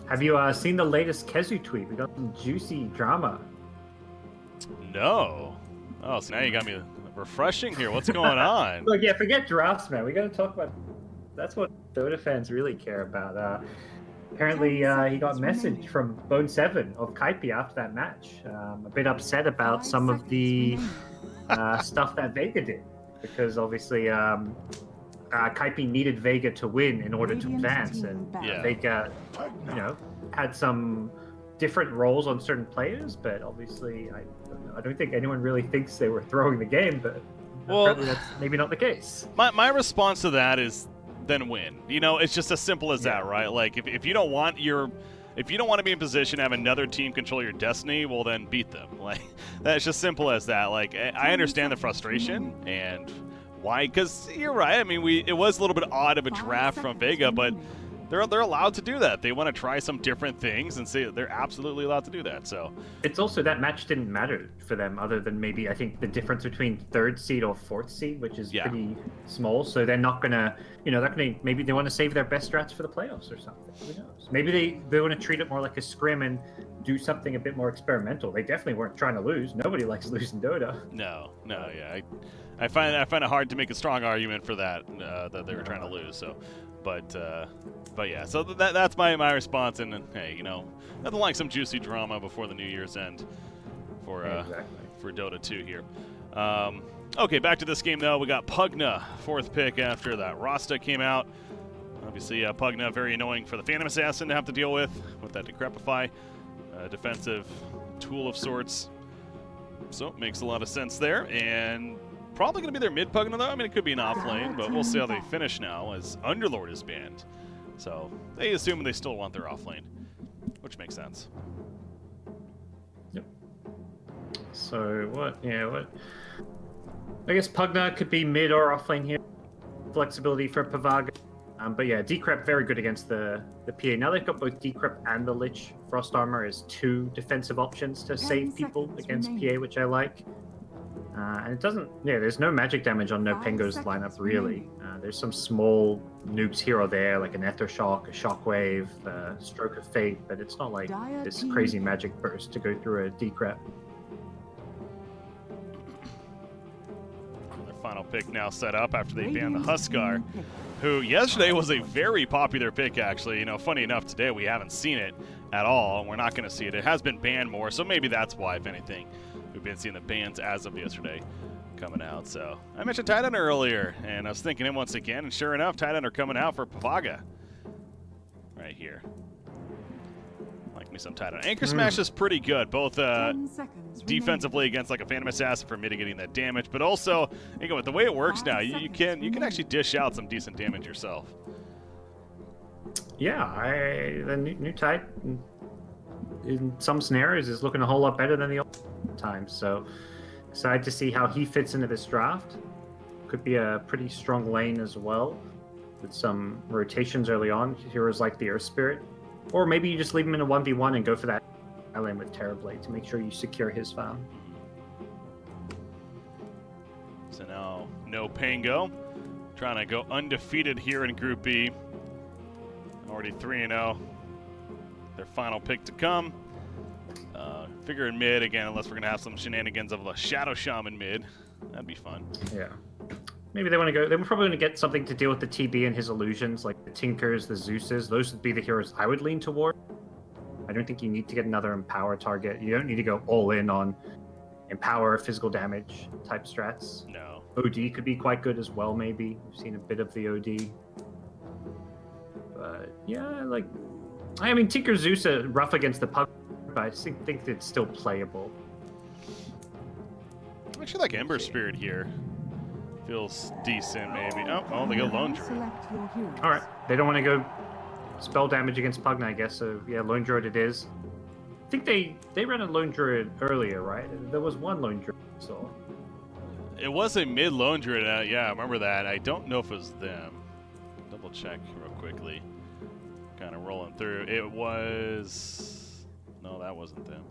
Have you seen the latest Kezu tweet? We got some juicy drama. No. Oh, so now you got me refreshing here. What's going on? Look, yeah, forget drafts, man. We got to talk about. That's what Dota fans really care about. Apparently, he got a message from Bo1 of Kaipi after that match. A bit upset about some of the stuff that Vega did, because obviously Kaipi needed Vega to win in order to advance, and Vega, had some different roles on certain players. But obviously, I don't think anyone really thinks they were throwing the game. But apparently that's maybe not the case. My response to that is, then win. It's just as simple as that, right? Like if you don't want to be in position to have another team control your destiny, well then beat them. Like that's just simple as that. Like I understand the frustration and why, because you're right. I mean, it was a little bit odd of a draft from Vega, but they're allowed to do that. They want to try some different things, and say they're absolutely allowed to do that. So it's also that match didn't matter for them, other than maybe I think the difference between 3rd seed or 4th seed, which is pretty small. So they're not gonna, maybe they want to save their best strats for the playoffs or something. Who knows? Maybe they want to treat it more like a scrim and do something a bit more experimental. They definitely weren't trying to lose. Nobody likes losing Dota. No, yeah. I find it hard to make a strong argument for that that they were trying to lose. So. But yeah, so that's my response, and hey, nothing like some juicy drama before the New Year's end for Dota 2 here. Okay, back to this game though. We got Pugna, 4th pick after that Rasta came out. Obviously, Pugna very annoying for the Phantom Assassin to have to deal with that Decrepify, defensive tool of sorts. So it makes a lot of sense there, and probably going to be their mid Pugna though. I mean, it could be an off lane, but we'll see how they finish now as Underlord is banned. So they assume they still want their off lane, which makes sense. Yep. So what? I guess Pugna could be mid or off lane here. Flexibility for Pavaga. But yeah, Decrep very good against the PA. Now they've got both Decrep and the Lich. Frost Armor as 2 defensive options to save people against PA, which I like. And it doesn't, there's no magic damage on NoPango's lineup, really. There's some small nukes here or there, like an Ether Shock, a Shockwave, Stroke of Fate, but it's not like this crazy magic burst to go through a Decrep. Their final pick now set up after they banned the Huskar, who yesterday was a very popular pick, actually. Funny enough, today we haven't seen it at all, and we're not going to see it. It has been banned more, so maybe that's why, if anything. We've been seeing the bans as of yesterday coming out. So I mentioned Titan earlier, and I was thinking him once again, and sure enough, Titan are coming out for Pavaga right here. Like me some Titan. Anchor Smash is pretty good, both defensively against like a Phantom Assassin for mitigating that damage, but also with the way it works now, you can actually dish out some decent damage yourself. Yeah, the new Titan in some scenarios is looking a whole lot better than the old times. So excited to see how he fits into this draft. Could be a pretty strong lane as well, with some rotations early on. Heroes like the Earth Spirit, or maybe you just leave him in a 1v1 and go for that lane with Terrorblade to make sure you secure his farm. So now NoPango trying to go undefeated here in Group B. Already 3-0. Their final pick to come. Figure in mid again, unless we're going to have some shenanigans of a Shadow Shaman mid. That'd be fun. Yeah. Maybe they want to go. They were probably going to get something to deal with the TB and his illusions, like the Tinkers, the Zeuses. Those would be the heroes I would lean toward. I don't think you need to get another Empower target. You don't need to go all in on Empower, physical damage type strats. No. OD could be quite good as well, maybe. We've seen a bit of the OD. But yeah, Tinker Zeus rough against the Pug, but I think it's still playable. I actually like Ember Spirit here. Feels decent, maybe. Oh, they go Lone Druid. All right, they don't want to go spell damage against Pugna, I guess. So yeah, Lone Druid it is. I think they ran a Lone Druid earlier, right? There was one Lone Druid, so. It was a mid Lone Druid. Yeah, I remember that. I don't know if it was them. Double check real quickly. Kind of rolling through. It was. No, that wasn't them.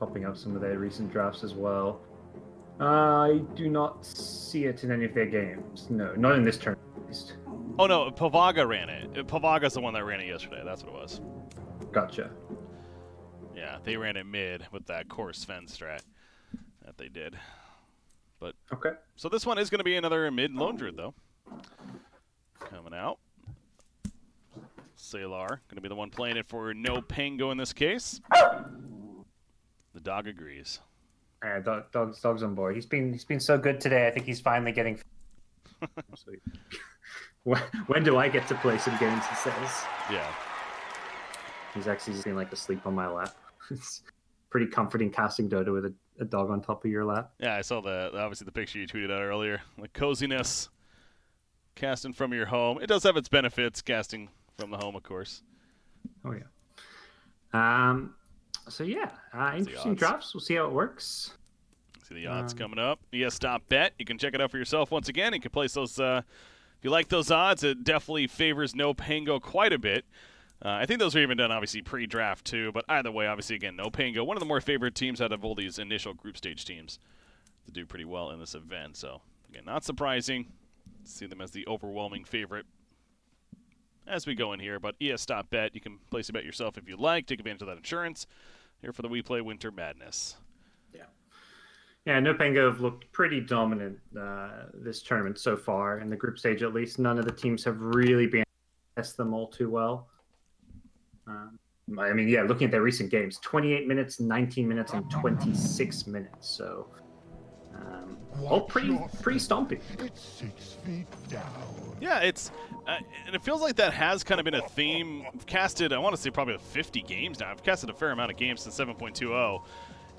Popping up some of their recent drafts as well. I do not see it in any of their games. No, not in this turn at least. Oh no, Pavaga ran it. Pavaga's the one that ran it yesterday. That's what it was. Gotcha. Yeah, they ran it mid with that core Sven strat that they did. But okay. So this one is going to be another mid lone druid though. Coming out. Salar going to be the one playing it for NoPango in this case. The dog agrees. Dog's on board. He's been so good today. I think he's finally getting. When do I get to play some games? He says. Yeah. He's actually just been like asleep on my lap. It's pretty comforting casting Dota with a dog on top of your lap. Yeah, I saw obviously the picture you tweeted out earlier. Like coziness, casting from your home. It does have its benefits, casting from the home, of course. Oh yeah. So yeah, interesting drafts. We'll see how it works. See the odds coming up. ES.bet. You can check it out for yourself once again. You can place those. If you like those odds, it definitely favors NoPango quite a bit. I think those were even done, obviously, pre-draft, too. But either way, obviously, again, NoPango, one of the more favored teams out of all these initial group stage teams to do pretty well in this event. So, again, not surprising. See them as the overwhelming favorite as we go in here. But ES.bet, you can place a bet yourself if you like. Take advantage of that insurance here for the WePlay Winter Madness. Yeah, NoPango have looked pretty dominant this tournament so far. In the group stage, at least, none of the teams have really been able to test them all too well. I mean, yeah, looking at their recent games, 28 minutes, 19 minutes, and 26 minutes. So, all pretty stomping. It's 6 feet down. Yeah, it's and it feels like that has kind of been a theme. I've casted, I want to say probably 50 games now. I've casted a fair amount of games since 7.20,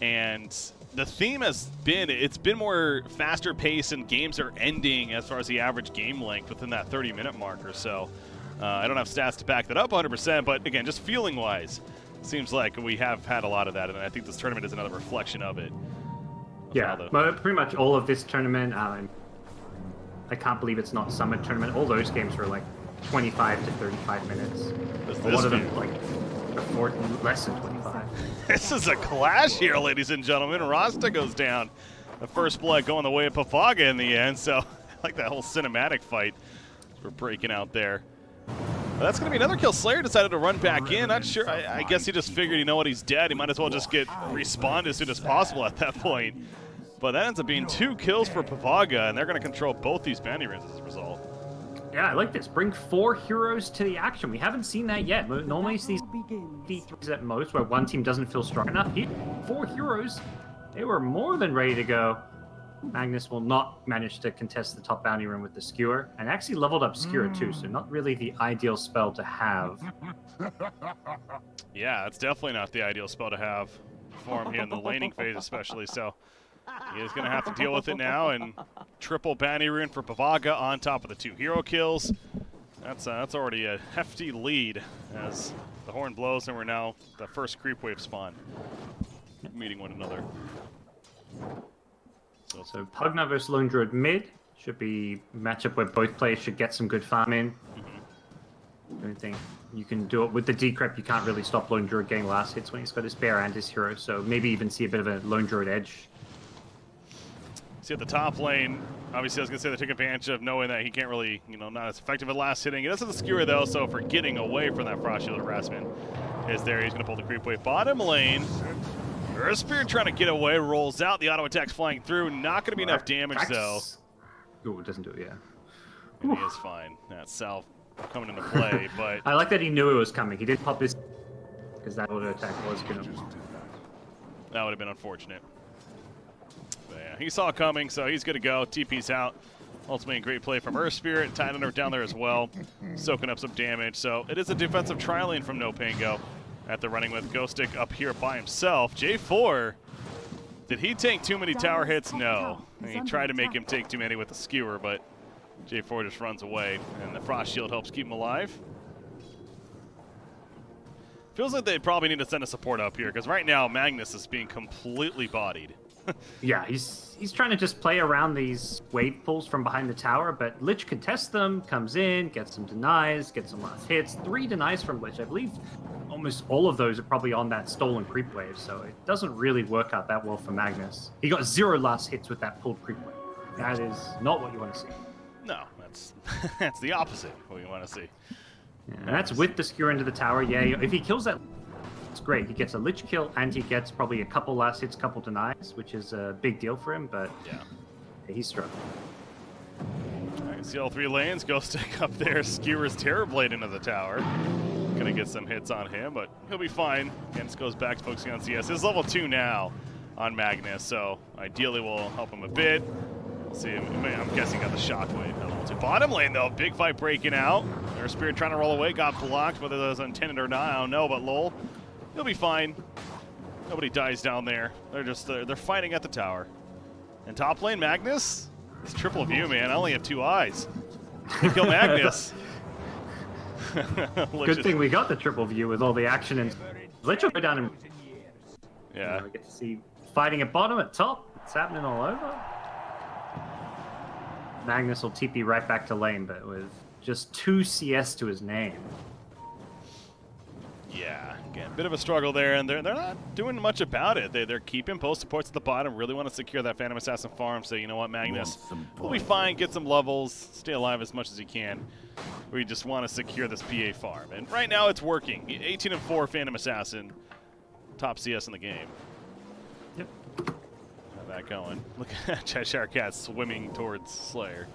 and the theme has been, it's been more faster pace and games are ending as far as the average game length within that 30-minute mark or so. I don't have stats to back that up 100%, but again, just feeling-wise, seems like we have had a lot of that, and I think this tournament is another reflection of it. Yeah, but pretty much all of this tournament, I can't believe it's not Summit Tournament. All those games were like 25 to 35 minutes. A lot of them like less than 25. This is a clash here, ladies and gentlemen. Rasta goes down. The first blood going the way of Pavaga in the end, so I like that whole cinematic fight we're breaking out there. Well, that's going to be another kill. Slayer decided to run back in. Not sure. I guess he just figured, you know what, he's dead. He might as well just get respawned as soon as possible at that point. But that ends up being 2 kills for Pavaga, and they're going to control both these bounty runes as a result. Yeah, I like this. Bring 4 heroes to the action. We haven't seen that yet. Normally it's these D3s at most where one team doesn't feel strong enough. Here, 4 heroes. They were more than ready to go. Magnus will not manage to contest the top bounty rune with the Skewer, and actually leveled up Skewer too, so not really the ideal spell to have. Yeah, it's definitely not the ideal spell to have for him here in the laning phase especially, so he is going to have to deal with it now, and triple bounty rune for Pavaga on top of the 2 hero kills. That's already a hefty lead as the horn blows, and we're now the first creep wave spawn meeting one another. So Pugna versus Lone Druid mid should be a matchup where both players should get some good farm in. I don't think you can do it with the decrypt. You can't really stop Lone Druid getting last hits when he's got his bear and his hero. So maybe even see a bit of a Lone Druid edge. See at the top lane, obviously I was going to say they took advantage of knowing that he can't really, not as effective at last hitting. He does have the Skewer though, so for getting away from that Frost Shield harassment is there. He's going to pull the creep wave bottom lane. Spirit trying to get away, rolls out. The auto attack's flying through. Not going to be enough damage, though. Oh, it doesn't do it, yeah. And he is fine. That Salve coming into play, but... I like that he knew it was coming. He didn't pop his... because that auto attack was going to... That would have been unfortunate. But yeah, he saw it coming, so he's good to go. TP's out. Ultimately, a great play from Earth Spirit. Titan down there as well, soaking up some damage. So it is a defensive trialing from NoPango. At the running with Ghostic up here by himself. J4, did he take too many tower hits? No. He tried to make him take too many with the Skewer, but J4 just runs away, and the Frost Shield helps keep him alive. Feels like they probably need to send a support up here, because right now Magnus is being completely bodied. Yeah, he's trying to just play around these wave pulls from behind the tower, but Lich contests them, comes in, gets some denies, gets some last hits. 3 denies from Lich. I believe almost all of those are probably on that stolen creep wave, so it doesn't really work out that well for Magnus. He got 0 last hits with that pulled creep wave. That is not what you want to see. No, that's that's the opposite of what we want to see. Yeah, and that's with the skewer into the tower. Yeah, if he kills that, it's great. He gets a lich kill, and he gets probably a couple last hits, couple denies, which is a big deal for him, but Yeah. he's struggling. I can see all 3 lanes. Ghostic up there, skewers Terrorblade into the tower. Gonna get some hits on him, but he'll be fine. Again, this goes back to focusing on CS. He's level 2 now on Magnus, so ideally we'll help him a bit. We'll see. I'm guessing got the shockwave. To bottom lane though, big fight breaking out. Their Spirit trying to roll away, got blocked, whether that was intended or not, I don't know, but lol. He'll be fine. Nobody dies down there. They're fighting at the tower. And top lane, Magnus? It's triple view, man. I only have 2 eyes. Kill Magnus. Good thing we got the triple view with all the action and Lich will go down and yeah. we get to see fighting at bottom, at top. It's happening all over. Magnus will TP right back to lane, but with just 2 CS to his name. Yeah, again, bit of a struggle there, and they're not doing much about it. They're keeping post supports at the bottom, really want to secure that Phantom Assassin farm, so you know what, Magnus, we'll be fine, get some levels, stay alive as much as you can. We just want to secure this PA farm, and right now it's working. 18-4 Phantom Assassin, top CS in the game. Yep. Got that going. Look at Cheshire Cat swimming towards Slayer.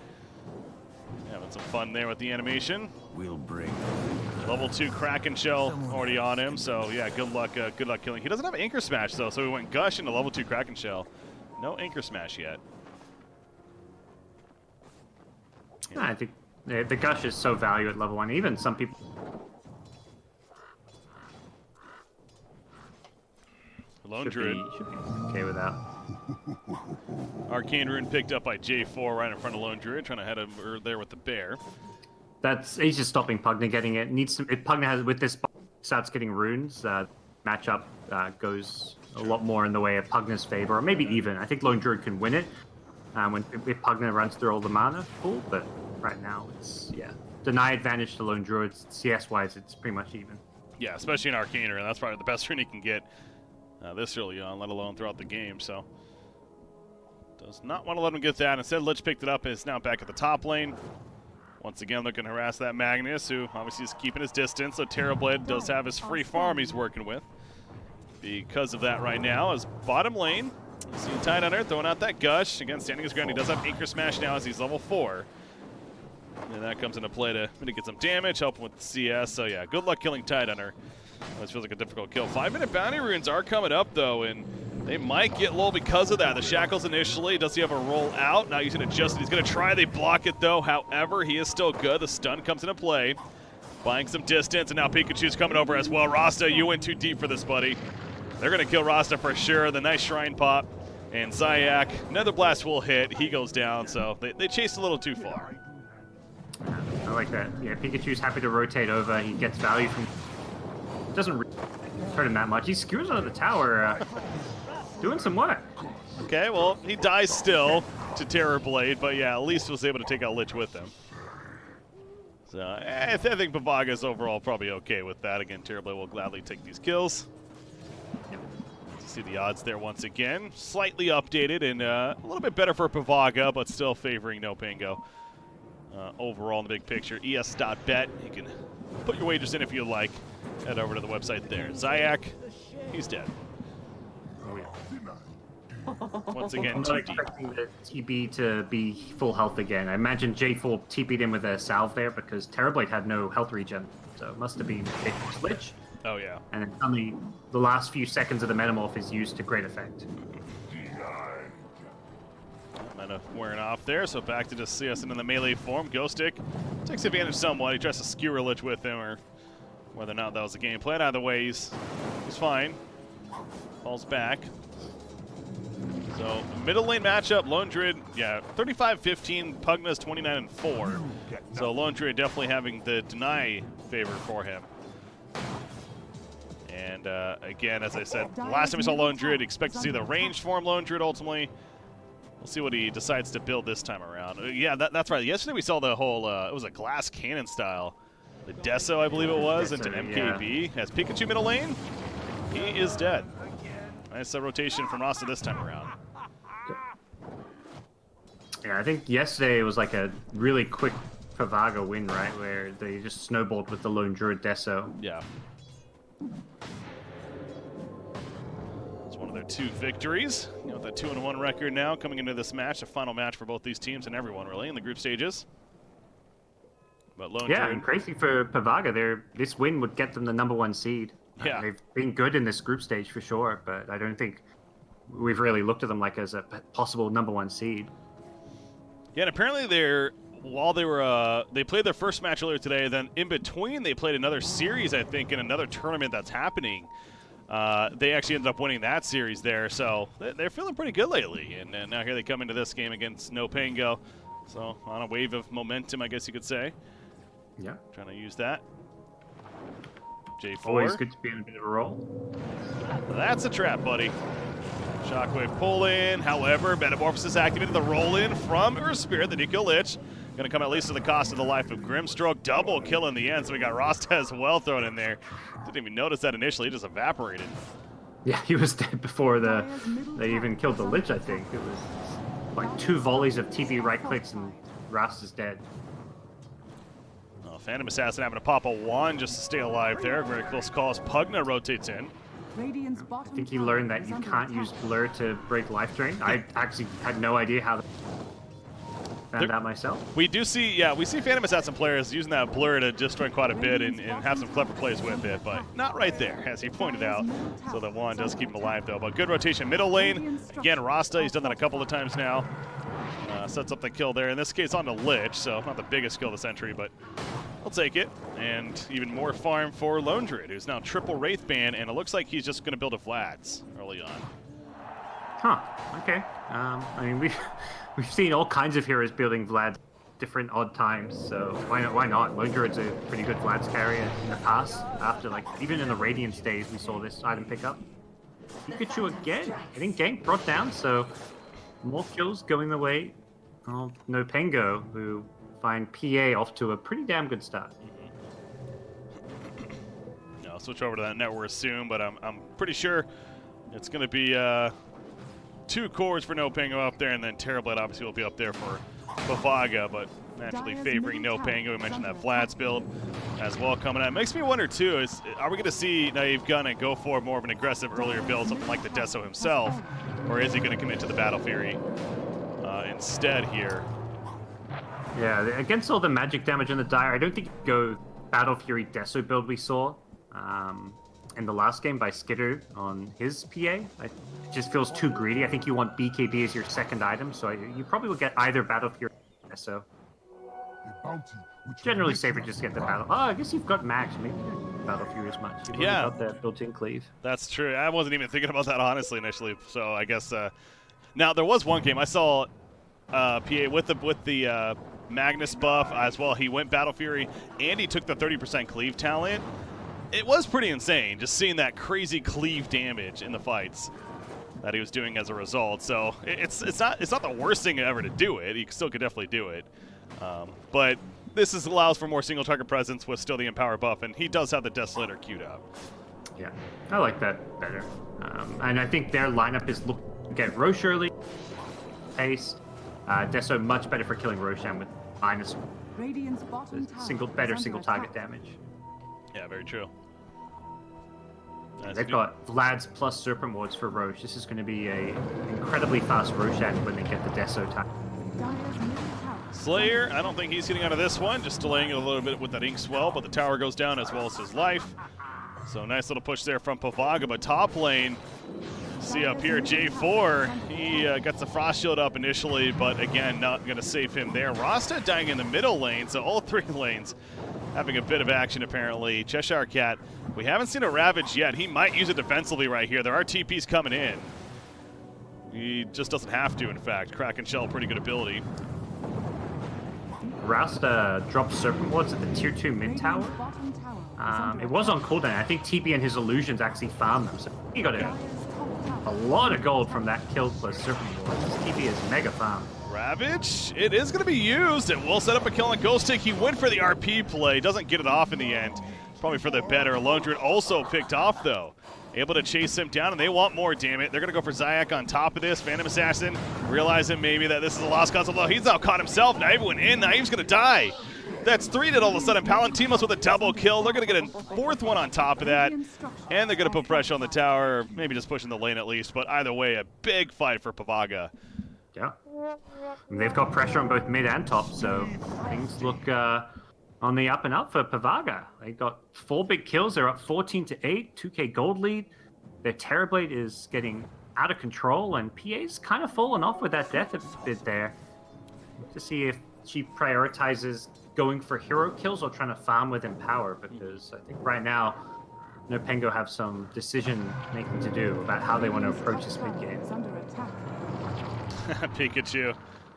Having some fun there with the animation. We'll bring Level 2 Kraken Shell already on him, so yeah, good luck killing. He doesn't have Anchor Smash though, so we went Gush into level 2 Kraken Shell. No Anchor Smash yet. Yeah. I think the Gush is so valued at level 1. Even some people. Lone Druid. Should be okay with that. Arcane Rune picked up by J4 right in front of Lone Druid, trying to head over there with the bear. He's just stopping Pugna getting it. If Pugna has with this starts getting runes, matchup goes a lot more in the way of Pugna's favor, or maybe even. I think Lone Druid can win it if Pugna runs through all the mana pool, but right now it's deny advantage to Lone Druid. CS wise, it's pretty much even. Yeah, especially in Arcane Rune, that's probably the best rune he can get this early on, let alone throughout the game. So does not want to let him get that. Instead, Lich picked it up and is now back at the top lane. Once again, looking to harass that Magnus, who obviously is keeping his distance. So Terrorblade does have his free farm he's working with. Because of that right now, is bottom lane. See Tidehunter throwing out that Gush. Again, standing his ground. He does have Anchor Smash now as he's level 4. And that comes into play to mitigate some damage, help him with the CS. So yeah, good luck killing Tidehunter. This feels like a difficult kill. 5-minute bounty runes are coming up though, and they might get low because of that. The shackles initially, does he have a roll out? Now he's going to adjust it. He's going to try. They block it though. However, he is still good. The stun comes into play. Buying some distance, and now Pikachu's coming over as well. Rasta, you went too deep for this, buddy. They're going to kill Rasta for sure. The nice Shrine Pop. And Zayak, Nether Blast will hit. He goes down, so they chased a little too far. I like that. Yeah, Pikachu's happy to rotate over. He gets value from... Doesn't hurt him that much. He skewers under the tower, doing some work. Okay, well, he dies still to Terrorblade, but yeah, at least was able to take out Lich with him. So I think Pavaga's overall probably okay with that. Again, Terrorblade will gladly take these kills. See the odds there once again. Slightly updated and a little bit better for Pavaga, but still favoring NoPango. Overall in the big picture, es.bet. You can put your wagers in if you like. Head over to the website there. Zayak, he's dead. Oh, yeah. Once again, I'm not expecting the TB to be full health again. I imagine J4 TP'd in with a salve there because Terrorblade had no health regen. So it must have been J4's Lich. Oh, yeah. And then only the last few seconds of the Metamorph is used to great effect. Mana wearing off there, so back to just CS in the melee form. Ghostic takes advantage somewhat. He tries to skewer Lich with him, or whether or not that was the game plan. Either way, he's fine. Falls back. So, middle lane matchup, Lone Druid, yeah, 35-15, Pugna's 29-4. So Lone Druid definitely having the deny favor for him. And again, as I said, last time we saw Lone Druid, expect to see the ranged form Lone Druid ultimately. We'll see what he decides to build this time around. Yeah, that's right. Yesterday we saw the whole, it was a glass cannon style. The Deso, I believe it was, into MKB. Has Pikachu middle lane. He is dead. Nice rotation from Rasta this time around. Yeah, I think yesterday it was like a really quick Pavaga win, right? Where they just snowballed with the lone druid Deso. Yeah. It's one of their 2 victories. You know, with that 2-1 record now coming into this match, a final match for both these teams and everyone really in the group stages. But lone Yeah, druid, and crazy for Pavaga. This win would get them the #1 seed. Yeah. They've been good in this group stage for sure, but I don't think we've really looked at them like as a possible #1 seed. Yeah, and apparently they played their first match earlier today. Then in between, they played another series, I think, in another tournament that's happening. They actually ended up winning that series there, so they're feeling pretty good lately. And now here they come into this game against NoPango, so on a wave of momentum, I guess you could say. Yeah. Trying to use that. J4. Always good to be in a bit of a roll. That's a trap, buddy. Shockwave pull in. However, Metamorphosis activated the roll in from Spirit, the Nico Lich. Going to come at least to the cost of the life of Grimstroke. Double kill in the end, so we got Rasta as well thrown in there. Didn't even notice that initially. He just evaporated. Yeah, he was dead before they even killed the Lich, I think. It was like 2 volleys of TP right clicks and Rasta's dead. Phantom Assassin having to pop a 1 just to stay alive there. Very close call as Pugna rotates in. I think he learned that you can't use Blur to break life drain. I actually had no idea how to found out myself. We do see, we see Phantom Assassin players using that Blur to destroy quite a bit and have some clever plays with it, but not right there, as he pointed out. So the 1 does keep him alive, though. But good rotation middle lane. Again, Rasta, he's done that a couple of times now. Sets up the kill there. In this case, on the Lich, so not the biggest kill of the century, but I'll take it. And even more farm for Lone Druid, who's now triple Wraith Band, and it looks like he's just going to build a Vlad's early on. Huh, okay. I mean, we've seen all kinds of heroes building Vlad's different odd times, so why not? Lone Druid's a pretty good Vlad's carrier in the past. After, like, even in the Radiance days, we saw this item pickup. Pikachu again, getting ganked, brought down, so more kills going the way of NoPango, who find PA off to a pretty damn good start. I'll switch over to that network soon, but I'm pretty sure it's going to be 2 cores for NoPango up there, and then Terrorblade obviously will be up there for Pavaga, but naturally favoring NoPango. We mentioned that Vlad's build as well coming out. It makes me wonder too, are we going to see Naive Gunna go for more of an aggressive earlier build, something like the Deso himself, or is he going to commit to the Battle Fury instead here? Yeah, against all the magic damage in the Dire, I don't think you go Battle Fury Deso build we saw in the last game by Skitter on his PA. It just feels too greedy. I think you want BKB as your second item, so you probably will get either Battle Fury or Deso. Generally safer just get the Battle. Oh, I guess you've got Max. Maybe you don't need Battle Fury as much. You've yeah, got that built-in cleave. That's true. I wasn't even thinking about that honestly initially, so I guess... now, there was one game I saw PA with the Magnus buff as well. He went Battle Fury and he took the 30% cleave talent. It was pretty insane just seeing that crazy cleave damage in the fights that he was doing as a result. So it's not the worst thing ever to do it. He still could definitely do it. But this allows for more single target presence with still the Empower buff, and he does have the Desolator queued up. Yeah, I like that better. And I think their lineup is look get Roche early, pace. Deso much better for killing Roshan with minus better single target damage. Yeah, very true. They've got Vlad's plus Serpent Wards for Roche. This is going to be a incredibly fast Roshan when they get the Deso time. Slayer, I don't think he's getting out of this one, just delaying it a little bit with that Ink Swell, but the tower goes down as well as his life. So nice little push there from Pavaga, but top lane, see up here, J4, he gets the Frost Shield up initially, but again, not going to save him there. Rasta dying in the middle lane, so all 3 lanes having a bit of action apparently. Cheshire Cat, we haven't seen a Ravage yet. He might use it defensively right here. There are TPs coming in. He just doesn't have to, in fact. Kraken Shell, pretty good ability. Rasta dropped Serpent Wards at the tier 2 mid tower. It was on cooldown. I think TB and his illusions actually farmed them, so he got a lot of gold from that kill plus Serpent Wards. His TB is mega farm. Ravage, it is going to be used. It will set up a kill on Ghost Tick. He went for the RP play, doesn't get it off in the end. Probably for the better. Lone Druid also picked off, though. able to chase him down, and they want more, damn it. They're going to go for Zayak on top of this. Phantom Assassin realizing maybe that this is a lost cause, although he's now caught himself. Naive went in. Naive's going to die. That's 3 that all of a sudden. Palantimos with a double kill. They're going to get a 4th one on top of that, and they're going to put pressure on the tower, or maybe just pushing the lane at least. But either way, a big fight for Pavaga. Yeah. And they've got pressure on both mid and top, so things look on the up and up for Pavaga. They got 4 big kills. They're up 14-8, 2K gold lead. Their Terrorblade is getting out of control, and PA's kind of fallen off with that death a bit there. To see if she prioritizes going for hero kills or trying to farm with Empower, because I think right now NoPango have some decision making to do about how they want to approach this mid game. Pikachu,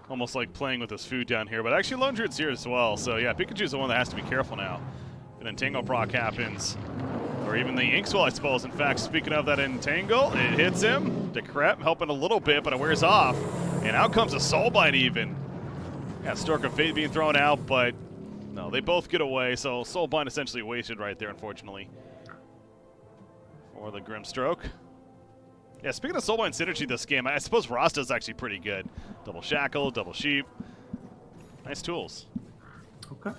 almost like playing with his food down here, but actually Lone Druid's here as well, so yeah, Pikachu's the one that has to be careful now. An Entangle proc happens, or even the Inkswell, I suppose. In fact, speaking of that Entangle, it hits him. Decrep helping a little bit, but it wears off, and out comes a Soulbite even. Yeah, Stork of Fate being thrown out, but no, they both get away, so Soulbite essentially wasted right there, unfortunately, for the Grimstroke. Yeah, speaking of Soulbite synergy this game, I suppose Rasta's actually pretty good. Double Shackle, double Sheep. Nice tools. Okay.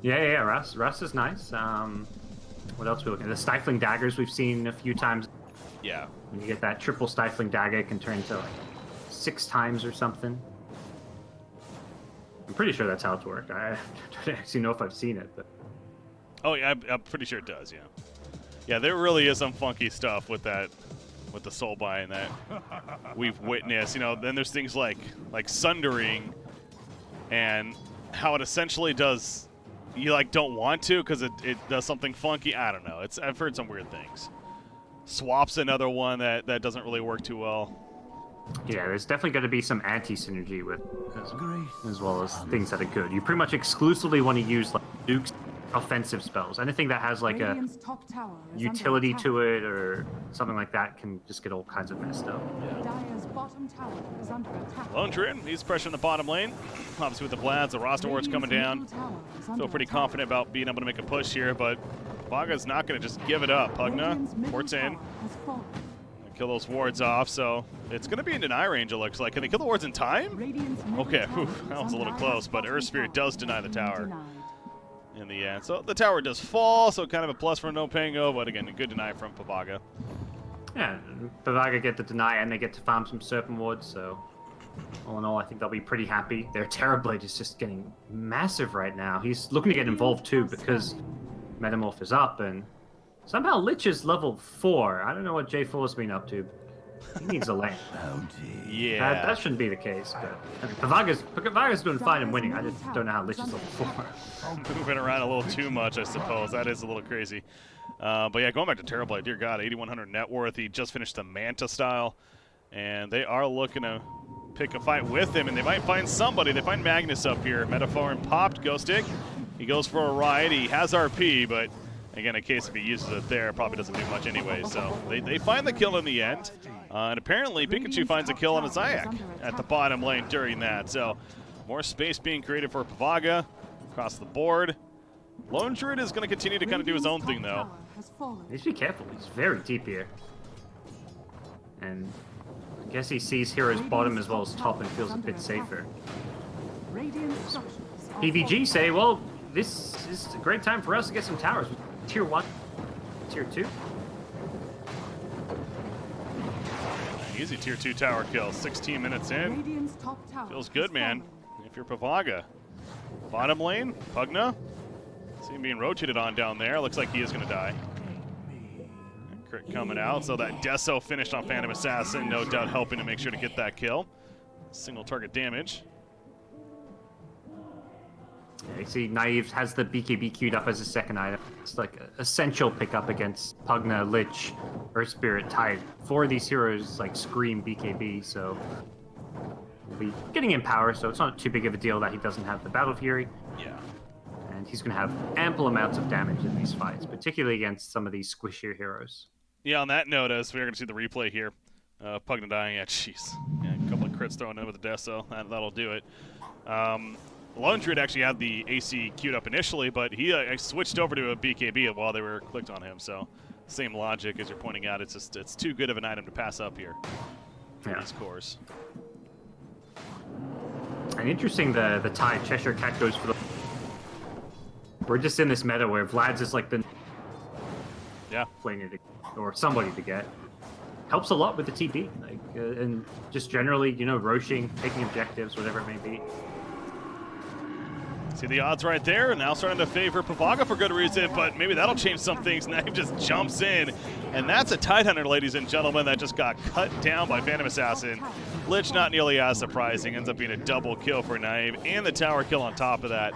Yeah, Rasta's nice. What else are we looking at? The Stifling Daggers we've seen a few times. Yeah. When you get that triple Stifling Dagger, it can turn into like 6 times or something. I'm pretty sure that's how it's worked. I don't actually know if I've seen it, but... Oh, yeah, I'm pretty sure it does, yeah. Yeah, there really is some funky stuff with that, with the Soulbite and that we've witnessed. You know, then there's things like Sundering and how it essentially does, you like don't want to because it does something funky. I don't know. I've heard some weird things. Swap's another one that doesn't really work too well. Yeah, there's definitely got to be some anti-synergy with as well as things that are good. You pretty much exclusively want to use like Duke's offensive spells. Anything that has like a utility to it or something like that can just get all kinds of messed up. Lone Druid, he's pressuring the bottom lane. Obviously with the Vlads, the roster ward's coming down. Feel pretty confident about being able to make a push here, but Vaga's not going to just give it up. Pugna, port's in. Kill those wards off, so it's going to be in deny range, it looks like. Can they kill the wards in time? Okay, whew, that was a little close, but Earth Spirit does deny the tower in the end. So the tower does fall, so kind of a plus for NoPango, but again, a good deny from Pavaga. Yeah, Pavaga get the deny and they get to farm some Serpent Wards, so all in all, I think they'll be pretty happy. Their Terrorblade is just getting massive right now. He's looking to get involved too because Metamorph is up, and somehow Lich is level 4. I don't know what J4's been up to. He needs a lane. Yeah. That shouldn't be the case, but I mean, Pavaga's doing fine and winning. I just don't know how Lich is level 4. Moving around a little too much, I suppose. That is a little crazy. But yeah, going back to Terrorblade, dear God, 8,100 net worth. He just finished the Manta style, and they are looking to pick a fight with him, and they might find somebody. They find Magnus up here. Metaphor and popped Ghostic. He goes for a ride. He has RP, but again, in case if he uses it there, it probably doesn't do much anyway. So they find the kill in the end. And apparently Pikachu finds a kill on a Zayak at the bottom lane during that. So more space being created for Pavaga across the board. Lone Druid is going to continue to kind of do his own thing, though. He should be careful. He's very deep here. And I guess he sees Hero's bottom as well as top and feels a bit safer. PVG say, well, this is a great time for us to get some towers. Tier 1, Tier 2. Easy Tier 2 tower kill. 16 minutes in. Feels good, man. If you're Pavaga. Bottom lane, Pugna. See him being rotated on down there. Looks like he is going to die. Crit coming out. So that Deso finished on Phantom Assassin. No doubt helping to make sure to get that kill. Single target damage. Yeah, you see Naive has the BKB queued up as a second item. It's like an essential pickup against Pugna, Lich, Earth Spirit, Tide. 4 of these heroes like scream BKB, so we'll be getting in power, so it's not too big of a deal that he doesn't have the Battle Fury. Yeah. And he's going to have ample amounts of damage in these fights, particularly against some of these squishier heroes. Yeah, on that note, as we're going to see the replay here, Pugna dying, yeah, jeez. Yeah, a couple of crits thrown in with the Deso, that'll do it. Lone Druid actually had the AC queued up initially, but he switched over to a BKB while they were clicked on him, so same logic as you're pointing out. It's just it's too good of an item to pass up here for these cores. And interesting, the tie Cheshire Cat goes for the. We're just in this meta where Vlad's is like the laner or somebody to get. Helps a lot with the TP, like, and just generally, you know, roshing, taking objectives, whatever it may be. See the odds right there, now starting to favor Pavaga for good reason, but maybe that'll change some things. Naive just jumps in, and that's a Tidehunter, ladies and gentlemen, that just got cut down by Phantom Assassin. Lich not nearly as surprising, ends up being a double kill for Naive, and the tower kill on top of that.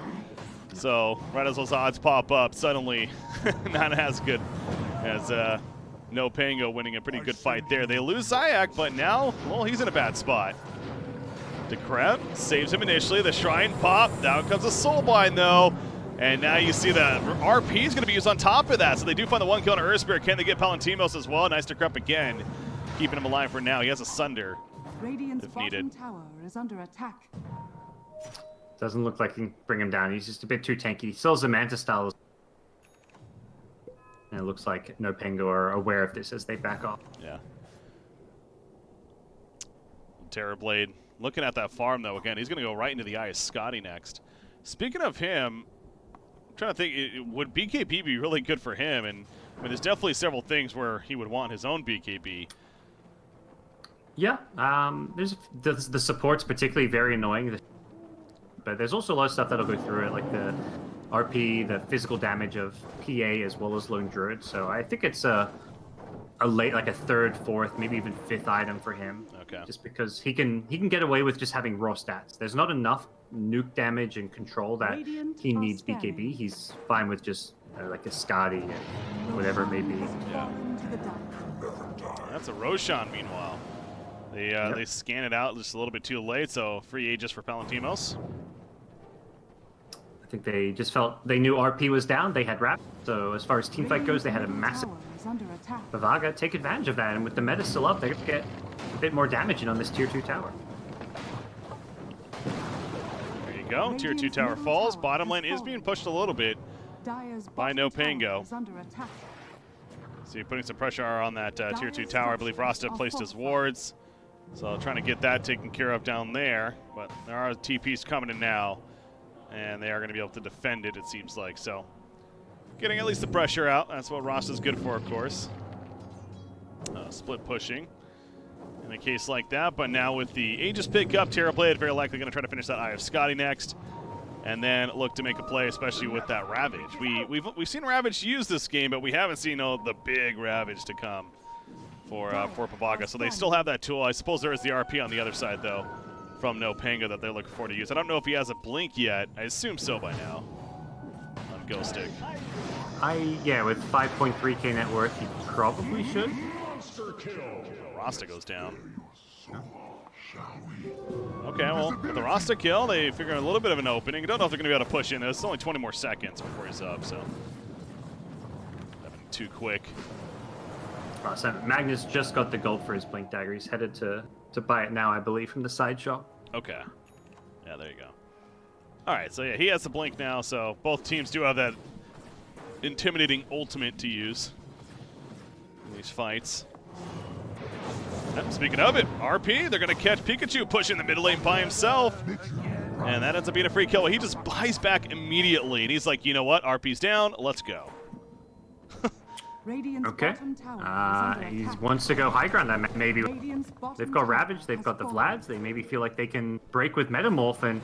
So, right as those odds pop up, suddenly not as good as NoPango winning a pretty good fight there. They lose Zayak, but now, well, he's in a bad spot. Decrep saves him initially. The Shrine pop. Down comes a Soulbind, though. And now you see the RP is going to be used on top of that. So they do find the one kill on Earthspear. Can they get Palantimos as well? Nice Decrep again. Keeping him alive for now. He has a Sunder if needed. Tower is under attack. Doesn't look like he can bring him down. He's just a bit too tanky. He still has the Manta style. And it looks like NoPango are aware of this as they back off. Yeah. Terrorblade. Looking at that farm, though, again, he's going to go right into the eye of Scotty next. Speaking of him, I'm trying to think, would BKB be really good for him? And I mean, there's definitely several things where he would want his own BKB. Yeah, there's the support's particularly very annoying, but there's also a lot of stuff that'll go through it, like the RP, the physical damage of PA as well as Lone Druid. So I think it's a late, like a third, fourth, maybe even fifth item for him. Okay. Just because he can get away with just having raw stats. There's not enough nuke damage and control that he needs BKB. He's fine with just like a Scotty and whatever it may be. Yeah. That's a Roshan, meanwhile. They scan it out just a little bit too late, so free Aegis for Palantimos. I think they just felt they knew RP was down. They had wrap. So as far as teamfight goes, they had a massive. Pavaga take advantage of that, and with the meta still up, they're going to get a bit more damage in on this tier 2 tower. There you go. Tier 2 tower falls. Bottom lane is being pushed a little bit by NoPango. So you're putting some pressure on that tier 2 tower. I believe Rasta placed his wards. So trying to get that taken care of down there. But there are TPs coming in now, and they are going to be able to defend it, it seems like. So getting at least the pressure out. That's what Rasta's good for, of course. Split pushing in a case like that. But now with the Aegis pick up, Terrorblade very likely going to try to finish that Eye of Scotty next. And then look to make a play, especially with that Ravage. We've seen Ravage use this game, but we haven't seen the big Ravage to come for Pavaga. So they still have that tool. I suppose there is the RP on the other side, though, from NoPango that they're looking for to use. I don't know if he has a blink yet. I assume so by now on Ghostic. Yeah, with 5.3k net worth, he probably should. Rasta goes down. Okay, well, with the Rasta kill, they figure a little bit of an opening. Don't know if they're going to be able to push in. It's only 20 more seconds before he's up, so too quick. So Magnus just got the gold for his blink dagger. He's headed to buy it now, I believe, from the side shop. Okay. Yeah, there you go. All right, so yeah, he has the blink now, so both teams do have that intimidating ultimate to use in these fights. Yep, speaking of it, RP, they're going to catch Pikachu pushing the mid lane by himself. And that ends up being a free kill. He just buys back immediately, and he's like, you know what, RP's down, let's go. Okay. He wants to go high ground. That maybe they've got Ravage, they've got the Vlads. They maybe feel like they can break with Metamorph, and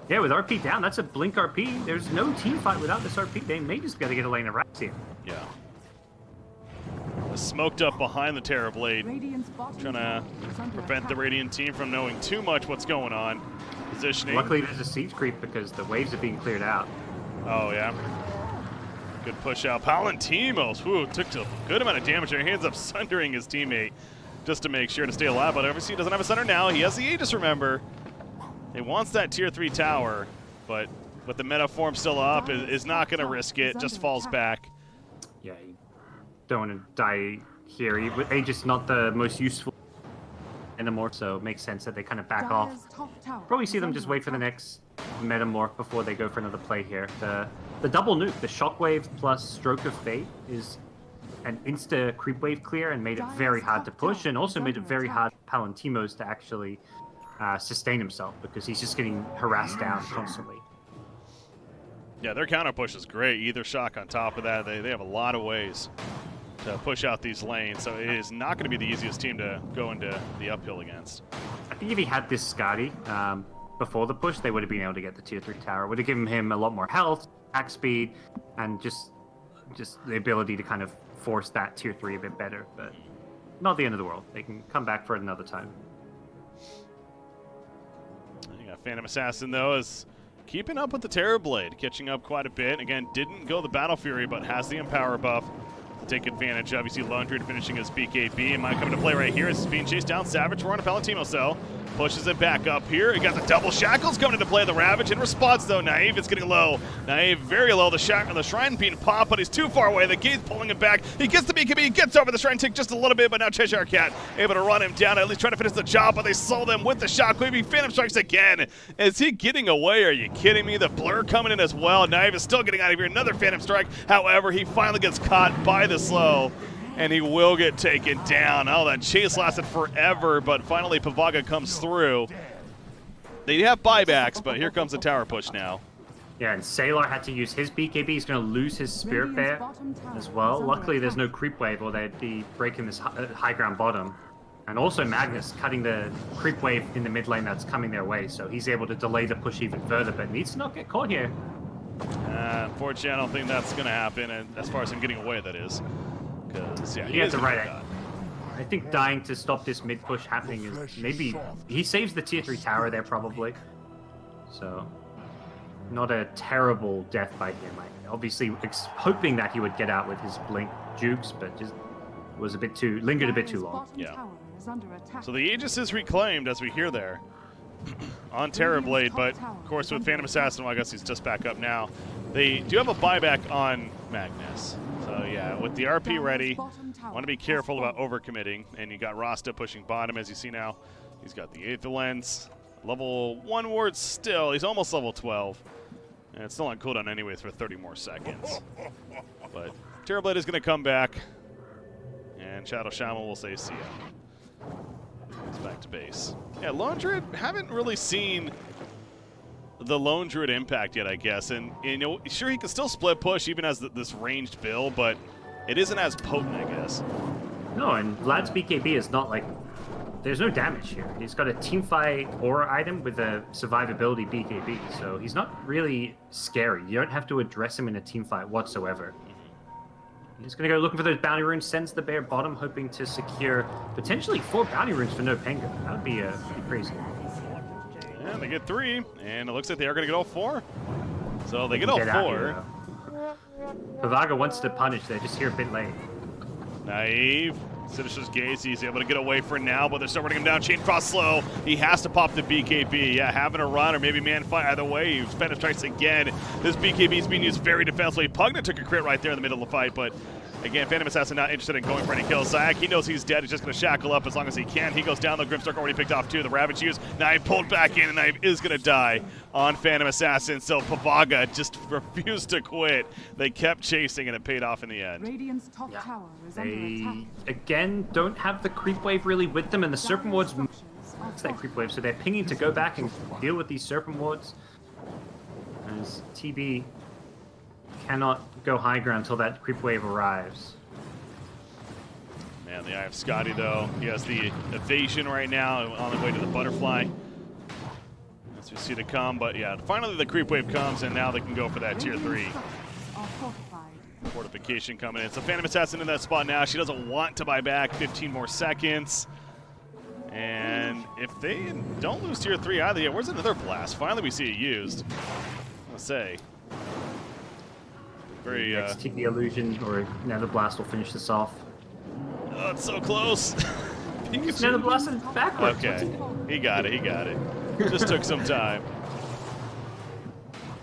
yeah, with RP down, that's a blink RP. There's no team fight without this RP. They may just got to get a lane of Rax here. Yeah. Smoked up behind the Terrorblade, trying to prevent the Radiant team from knowing too much what's going on. Positioning. Luckily, there's a siege creep because the waves are being cleared out. Oh yeah. Good push out. Palantimos, whoo, took a good amount of damage there. He ends up sundering his teammate just to make sure to stay alive. But obviously he doesn't have a sunder now. He has the Aegis, remember. He wants that tier 3 tower, but with the meta form still up, is not going to risk it. Just falls back. Yeah, you don't want to die here. Aegis not the most useful anymore, so it makes sense that they kind of back off. Probably see them just wait for the next Metamorph before they go for another play here. The double nuke, the Shockwave plus Stroke of Fate is an insta creep wave clear and made it very hard to push, and also made it very hard for Palantimos to actually sustain himself because he's just getting harassed down constantly. Yeah, their counter push is great. Either shock on top of that, they have a lot of ways to push out these lanes, so it is not going to be the easiest team to go into the uphill against. I think if he had this Skadi before the push, they would have been able to get the tier 3 tower. Would have given him a lot more health, attack speed, and just the ability to kind of force that tier 3 a bit better. But not the end of the world. They can come back for it another time. You got Phantom Assassin, though, is keeping up with the Terrorblade, catching up quite a bit. Again, didn't go the Battle Fury, but has the Empower buff to take advantage of. You see Lone Druid finishing his BKB, and might come into play right here as he's being chased down. Savage, we're on a Palantino cell. Pushes it back up here. He got the double shackles coming into play. The Ravage in response, though. Naive is getting low. Naive very low. The Shrine being popped, but he's too far away. The Gate's pulling him back. He gets the BKB. He gets over the Shrine tick just a little bit, but now Cheshire Cat able to run him down, at least trying to finish the job, but they slow them with the Shockwave. He Phantom Strikes again. Is he getting away? Are you kidding me? The Blur coming in as well. Naive is still getting out of here. Another Phantom Strike. However, he finally gets caught by the slow, and he will get taken down. Oh, that chase lasted forever, but finally Pavaga comes through. They have buybacks, but here comes the tower push now. Yeah, and Sailor had to use his BKB. He's going to lose his Spirit Bear as well. Luckily, there's no creep wave, or they'd be breaking this high ground bottom. And also Magnus cutting the creep wave in the mid lane that's coming their way, so he's able to delay the push even further, but needs to not get caught here. Unfortunately, I don't think that's going to happen, and as far as him getting away, that is. Because, yeah, he has the right angle. I think dying to stop this mid push happening is maybe he saves the tier 3 tower there probably. So not a terrible death by him. Obviously hoping that he would get out with his blink jukes, but just was a bit too lingered a bit too long. Yeah. So the Aegis is reclaimed as we hear there on Terrorblade, but of course with Phantom Assassin, well, I guess he's just back up now. They do have a buyback on Magnus. So yeah, with the RP ready, want to be careful about overcommitting. And you got Rasta pushing bottom, as you see now. He's got the Aether Lens, level 1 ward still. He's almost level 12. And it's still on cooldown anyways for 30 more seconds. But Terrorblade is going to come back. And Shadow Shaman will say see ya. He's back to base. Yeah, Lone Druid, haven't really seen the Lone Druid impact yet, I guess. And you know, sure, he can still split push even as this ranged build, but it isn't as potent, I guess. No, and Vlad's BKB is not like... There's no damage here. He's got a teamfight aura item with a survivability BKB, so he's not really scary. You don't have to address him in a teamfight whatsoever. He's going to go looking for those bounty runes, sends the bear bottom, hoping to secure potentially 4 bounty runes for NoPango. That would be pretty crazy. And they get 3, and it looks like they are going to get all 4. So they get all 4. Pavaga wants to punish, they're just here a bit late. Naive. Sinister's Gaze, he's able to get away for now, but they're still running him down. Chain Frost slow. He has to pop the BKB. Yeah, having a run or maybe man fight. Either way, he's Phantom Strikes again. This BKB is being used very defensively. Pugna took a crit right there in the middle of the fight, but again, Phantom Assassin not interested in going for any kills. Zayak, he knows he's dead. He's just going to shackle up as long as he can. He goes down. The Grimstark already picked off 2. The Ravage used. Knife pulled back in, and Knife is going to die on Phantom Assassin. So Pavaga just refused to quit. They kept chasing, and it paid off in the end. Radiant's top tower is under They, attack. again, don't have the creep wave really with them, and the Serpent Wards it's that creep wave, so they're pinging to go back and deal with these Serpent Wards. As TB cannot go high ground until that creep wave arrives. Man, the Eye of Scotty, though. He has the evasion right now on the way to the butterfly. As we see to come, but yeah, finally the creep wave comes, and now they can go for that tier 3. Fortification coming in. So Phantom Assassin in that spot now. She doesn't want to buy back. 15 more seconds. And if they don't lose tier 3 either, yeah, where's another blast? Finally we see it used. Let's say. Very, Next TB illusion or another blast will finish this off. oh, it's so close. Another blast backwards. Okay, he got it, he got it. Just took some time.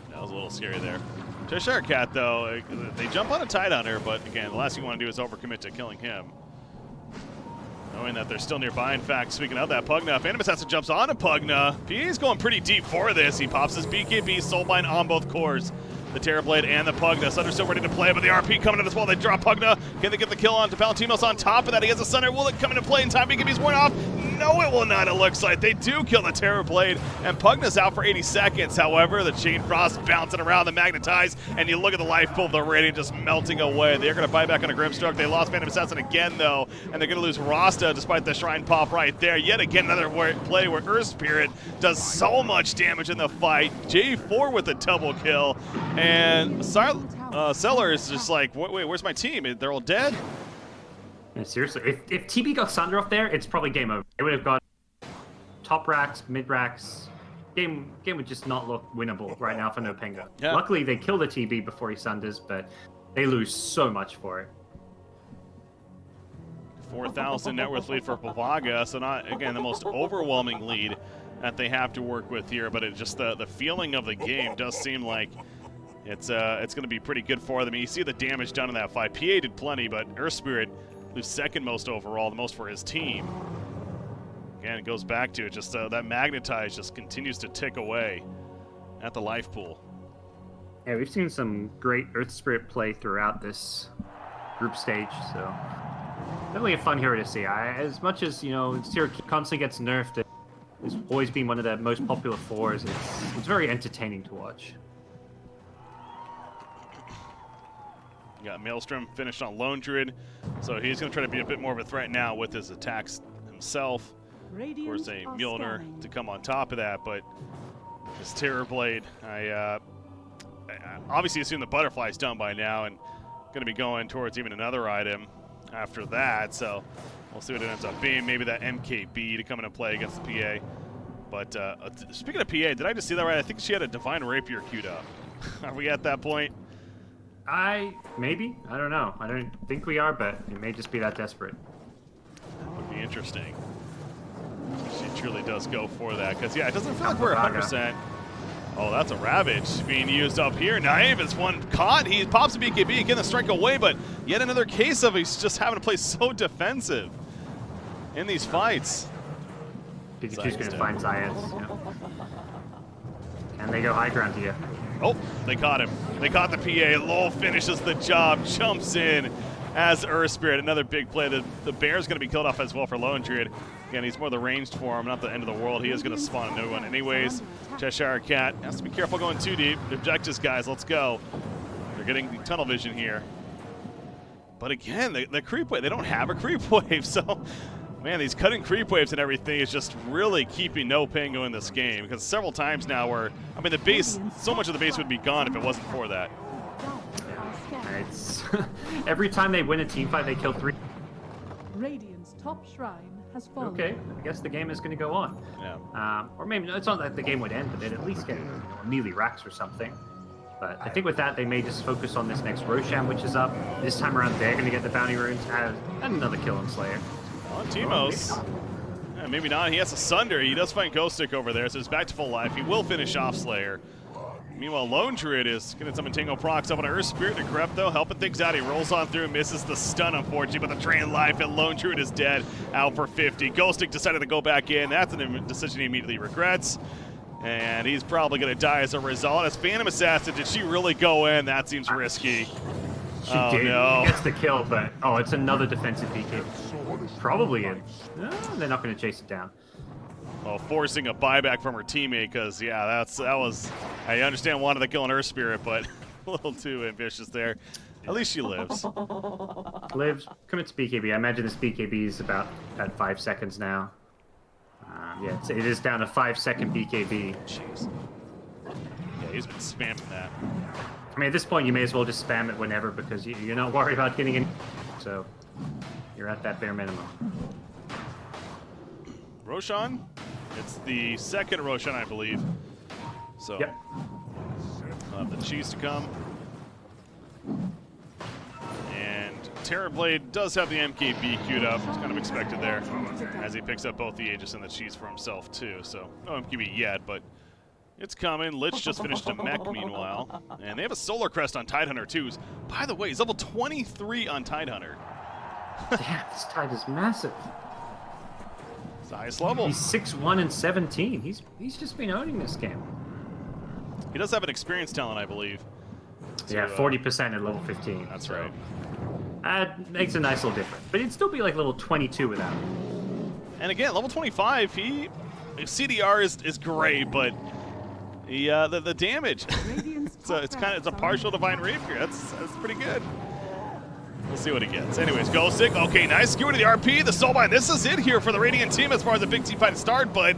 That was a little scary there. Cheshire Cat, though, they jump on a Tidehunter, but again, the last thing you want to do is overcommit to killing him. Knowing that they're still nearby. In fact, speaking of that, Pugna, Phantom Assassin jumps onto Pugna. PA's going pretty deep for this. He pops his BKB, Soulbind on both cores. The Terrorblade and the Pugna. Sunder still ready to play, but the RP coming in as well. They drop Pugna. Can they get the kill on to Valentimos on top of that? He has a Sunder. Will it come into play in time? BKB's worn off. No, it will not, it looks like. They do kill the Terrorblade, and Pugna's out for 80 seconds. However, the Chain Frost bouncing around the Magnetize, and you look at the life pool of the Radiant just melting away. They're going to buy back on a Grimstroke. They lost Phantom Assassin again, though, and they're going to lose Rasta despite the Shrine pop right there. Yet again, another play where Earth Spirit does so much damage in the fight. J4 with a double kill, and Seller is just like, wait, where's my team? They're all dead? Yeah, seriously, if TB got Sunder off there, it's probably game over. They would have got top racks, mid racks. Game would just not look winnable right now for NoPango. Yeah. Luckily, they kill the TB before he Sunders, but they lose so much for it. 4,000 net worth lead for Pavaga, so not, again, the most overwhelming lead that they have to work with here, but it just the feeling of the game does seem like it's going to be pretty good for them. You see the damage done in that fight. PA did plenty, but Earth Spirit who's second most overall, the most for his team. Again, it goes back to it, just that Magnetize just continues to tick away at the life pool. Yeah, we've seen some great Earth Spirit play throughout this group stage, so definitely a fun hero to see. As much as, you know, this hero constantly gets nerfed, it's always been one of the most popular fours. It's very entertaining to watch. You got Maelstrom finished on Lone Druid, so he's going to try to be a bit more of a threat now with his attacks himself. Of course, a Mjolnir to come on top of that, but this Terrorblade, I obviously assume the Butterfly's done by now and going to be going towards even another item after that, so we'll see what it ends up being. Maybe that MKB to come into play against the PA. But speaking of PA, did I just see that right? I think she had a Divine Rapier queued up. Are we at that point? Maybe. I don't know. I don't think we are, but it may just be that desperate. That would be interesting. She truly does go for that, because, yeah, it doesn't feel like we're 100%. Oh, that's a Ravage being used up here. Naive is one caught. He pops a BKB, getting the strike away, but yet another case of he's just having to play so defensive in these fights. Pikachu's going to find Zayas. Yeah. And they go high ground here. Oh, they caught him. They caught the PA. Lowell finishes the job, jumps in as Earth Spirit. Another big play. The Bear's going to be killed off as well for Lone Druid. Again, he's more the ranged form, not the end of the world. He is going to spawn a new one anyways. Cheshire Cat has to be careful going too deep. Objectives, guys. Let's go. They're getting the tunnel vision here. But again, the creep wave, they don't have a creep wave, so man, these cutting creep waves and everything is just really keeping NoPango in this game, because several times now where, I mean, the base, so much of the base would be gone if it wasn't for that. Yeah, it's every time they win a team fight, they kill 3. Radiant's top shrine has fallen. Okay, I guess the game is going to go on. Yeah. Or maybe it's not that the game would end, but they'd at least get a melee racks or something. But I think with that, they may just focus on this next Roshan, which is up. This time around, they're going to get the bounty runes and another kill on Slayer. On Timos. Yeah, maybe not. He has a Sunder. He does find Ghost Stick over there, so he's back to full life. He will finish off Slayer. Meanwhile, Lone Druid is getting some Entangle procs up on Earth Spirit. To Grep, though, helping things out. He rolls on through, misses the stun, unfortunately, but the drain life, and Lone Druid is dead, out for 50. Ghost Stick decided to go back in. That's a decision he immediately regrets. And he's probably going to die as a result. As Phantom Assassin, did she really go in? That seems risky. She did. No. He gets the kill, but it's another defensive BK. Probably in. No, they're not going to chase it down. Well, forcing a buyback from her teammate, because yeah, that was. I understand wanting to kill an Earth Spirit, but a little too ambitious there. At least she lives. Lives. Commits BKB. I imagine this BKB is about at 5 seconds now. Yeah, it is down to 5-second BKB. Jeez. Yeah, he's been spamming that. I mean, at this point, you may as well just spam it whenever, because you're not worried about getting in. So you're at that bare minimum. Roshan? It's the second Roshan, I believe. So, yep. The cheese to come. And Terrorblade does have the MKB queued up. It's kind of expected there, as he picks up both the Aegis and the cheese for himself, too. So, no MKB yet, but it's coming. Lich just finished a mech, meanwhile. And they have a Solar Crest on Tidehunter, too. By the way, he's level 23 on Tidehunter. Damn, this Tide is massive. It's the highest level. He's 6'1" and 17. He's just been owning this game. He does have an experience talent, I believe. To, Yeah, 40% at level 15. That's so right. That makes a nice little difference. But it'd still be like level 22 without him. And again, level 25, CDR is great, but the damage. So it's a partial divine rapier. That's pretty good. We'll see what he gets. Anyways, GoDz. Okay, nice skewer to the RP. The Soulbind. This is it here for the Radiant team as far as the big team fight start, but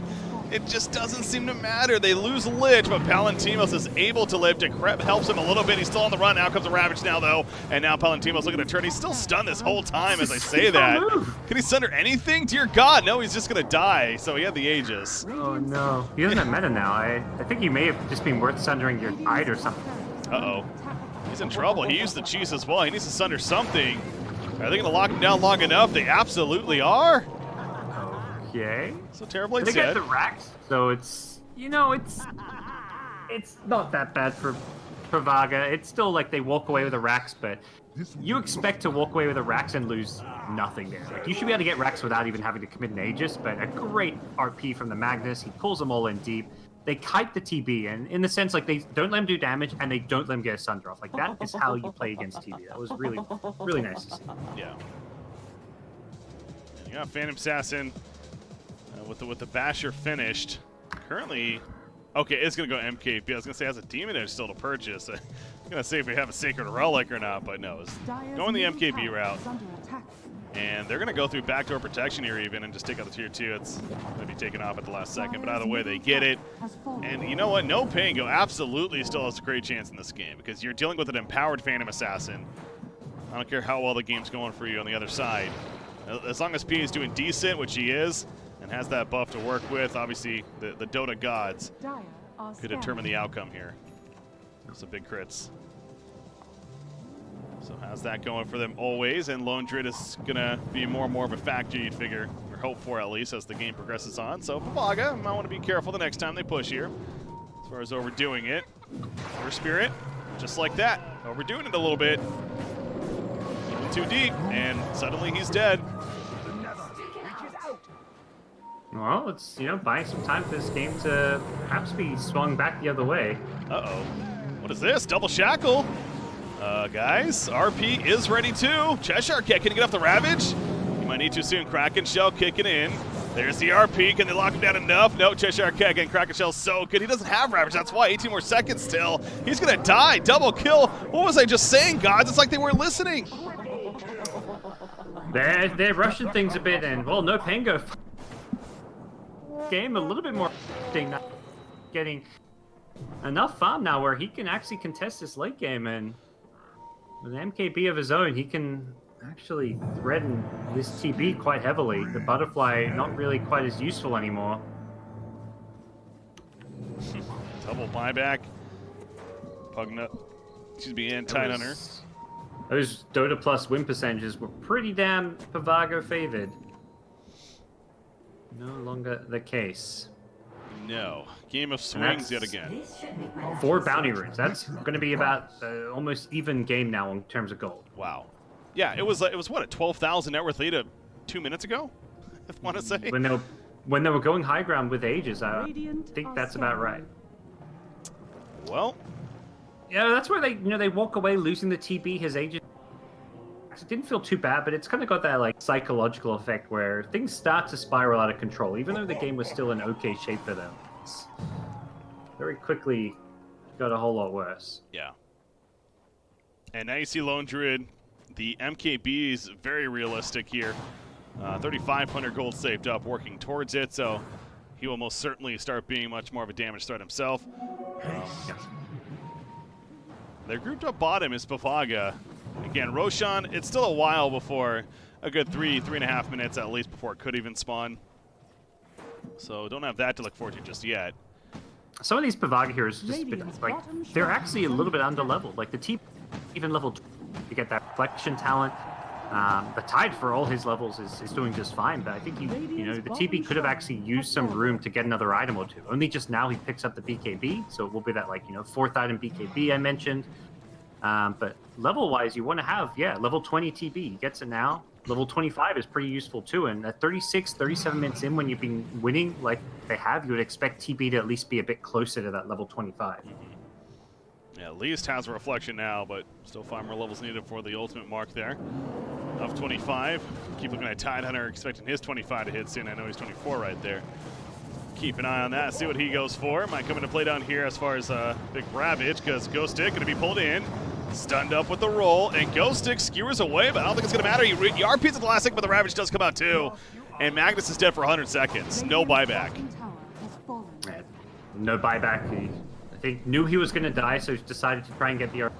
it just doesn't seem to matter. They lose Lich, but Palantimos is able to live. Decrep helps him a little bit. He's still on the run. Out comes the Ravage now, though. And now Palantimos looking to turn. He's still stunned this whole time as I say that. Can he sunder anything? Dear God, no, he's just going to die. So he had the Aegis. Oh, no. He doesn't have meta now. I think he may have just been worth sundering your Tide or something. Uh-oh. He's in trouble. He used the cheese as well. He needs to sunder something. Are they going to lock him down long enough? They absolutely are. Okay. So terrible. They get the racks, so it's, you know, it's not that bad for Pavaga. It's still like they walk away with the racks, but you expect to walk away with the racks and lose nothing there. Like, you should be able to get racks without even having to commit an Aegis, but a great RP from the Magnus. He pulls them all in deep. They kite the TB, and in the sense, like, they don't let him do damage, and they don't let him get a Sunder off. Like, that is how you play against TB. That was really, really nice to see. Yeah. And you got Phantom Assassin with the Basher finished. Currently, okay, it's going to go MKP. I was going to say, has a Demon Edge still to purchase. I'm going to say if we have a Sacred Relic or not, but no, it's going the MKP route. And they're going to go through backdoor protection here even and just take out the tier 2. It's going to be taken off at the last second, but either way, they get it. And you know what? NoPango absolutely still has a great chance in this game because you're dealing with an empowered Phantom Assassin. I don't care how well the game's going for you on the other side. As long as P is doing decent, which he is, and has that buff to work with, obviously the Dota gods could determine the outcome here. Some big crits. So how's that going for them always? And Lone Druid is going to be more and more of a factor, you'd figure, or hope for at least, as the game progresses on. So Pavaga might want to be careful the next time they push here. As far as overdoing it. Over Spirit, just like that. Overdoing it a little bit. Even too deep, and suddenly he's dead. Well, it's, you know, buying some time for this game to perhaps be swung back the other way. Uh-oh. What is this? Double Shackle. Guys, RP is ready too. Cheshire Cat, can he get off the Ravage? You might need to soon. Kraken Shell kicking in. There's the RP. Can they lock him down enough? No, Cheshire Cat getting Kraken Shell so good. He doesn't have Ravage. That's why. 18 more seconds still. He's going to die. Double kill. What was I just saying, gods? It's like they weren't listening. They're rushing things a bit, and, well, NoPango game a little bit more getting enough farm now where he can actually contest this late game, and with an MKB of his own, he can actually threaten this TB quite heavily. The Butterfly not really quite as useful anymore. Double buyback. Pugnut. Excuse me, and Tidehunter. Those Dota plus win percentages were pretty damn Pavaga favored. No longer the case. No. Game of swings yet again. 4 bounty runes. That's going to be about almost even game now in terms of gold. Wow. Yeah, it was what, a 12,000 net worth lead 2 minutes ago? I want to say. When they were going high ground with Aegis, I think that's about right. Well, yeah, that's where they walk away losing the TB. His Aegis. It didn't feel too bad, but it's kind of got that like psychological effect where things start to spiral out of control, even though the game was still in okay shape for them. It's very quickly got a whole lot worse. Yeah. And now you see Lone Druid. The MKB is very realistic here. 3,500 gold saved up, working towards it, so he will most certainly start being much more of a damage threat himself. They're grouped up bottom is Pavaga. Again, Roshan, it's still a while before, a good 3.5 minutes at least before it could even spawn. So don't have that to look forward to just yet. Some of these Pavaga heroes just like they're actually a little bit under-leveled. Like the T, even level 2, you get that reflection talent. The Tide for all his levels is doing just fine, but I think the TB could have actually used some room to get another item or two. Only just now he picks up the BKB, so it will be that 4th item BKB I mentioned. But level-wise, you want to have, level 20 TB. He gets it now. Level 25 is pretty useful, too. And at 36, 37 minutes in, when you've been winning like they have, you would expect TB to at least be a bit closer to that level 25. Yeah, at least has a reflection now, but still 5 more levels needed for the ultimate mark there of 25. Keep looking at Tidehunter, expecting his 25 to hit soon. I know he's 24 right there. Keep an eye on that, see what he goes for. Might come into play down here as far as Big Ravage, because GoDz going to be pulled in. Stunned up with the roll, and GoDz skewers away, but I don't think it's going to matter. He RPs at the last second, but the Ravage does come out too. And Magnus is dead for 100 seconds. No buyback. No buyback. He, I think, knew he was going to die, so he decided to try and get the RP.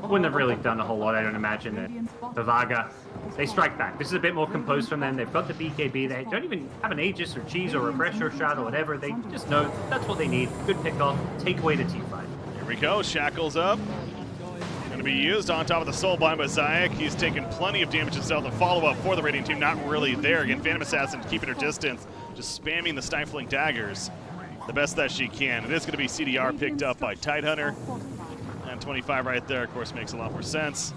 Wouldn't have really done a whole lot, I don't imagine. Pavaga, they strike back. This is a bit more composed from them. They've got the BKB. They don't even have an Aegis or Cheese or Refresher Shot or whatever. They just know that's what they need. Good pickoff. Take away the teamfight. Here we go. Shackles up. Going to be used on top of the Soulbind by Zayak. He's taken plenty of damage himself. The follow-up for the Radiant team not really there. Again, Phantom Assassin keeping her distance, just spamming the stifling daggers the best that she can. It is going to be CDR picked up by Tidehunter. And 25 right there, of course, makes a lot more sense.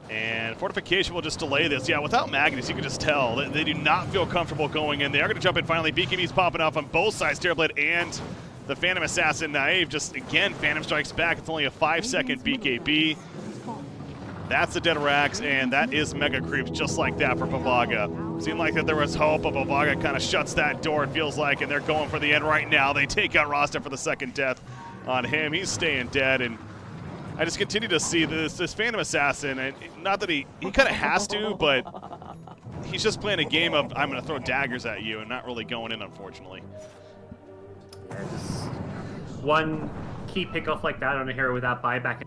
And Fortification will just delay this. Yeah, without Magnus, you can just tell that they do not feel comfortable going in. They are going to jump in finally. BKB's popping off on both sides, Terrorblade and the Phantom Assassin. Naive just, again, Phantom strikes back. It's only a 5-second BKB. That's the Dead Rax, and that is Mega Creeps just like that for Pavaga. Seemed like that there was hope, but Pavaga kind of shuts that door, it feels like, and they're going for the end right now. They take out Rasta for the second death on him. He's staying dead, and I just continue to see this Phantom Assassin, and not that he kind of has to, but he's just playing a game of I'm going to throw daggers at you and not really going in, unfortunately. Yeah, just one key pickoff like that on a hero without buyback.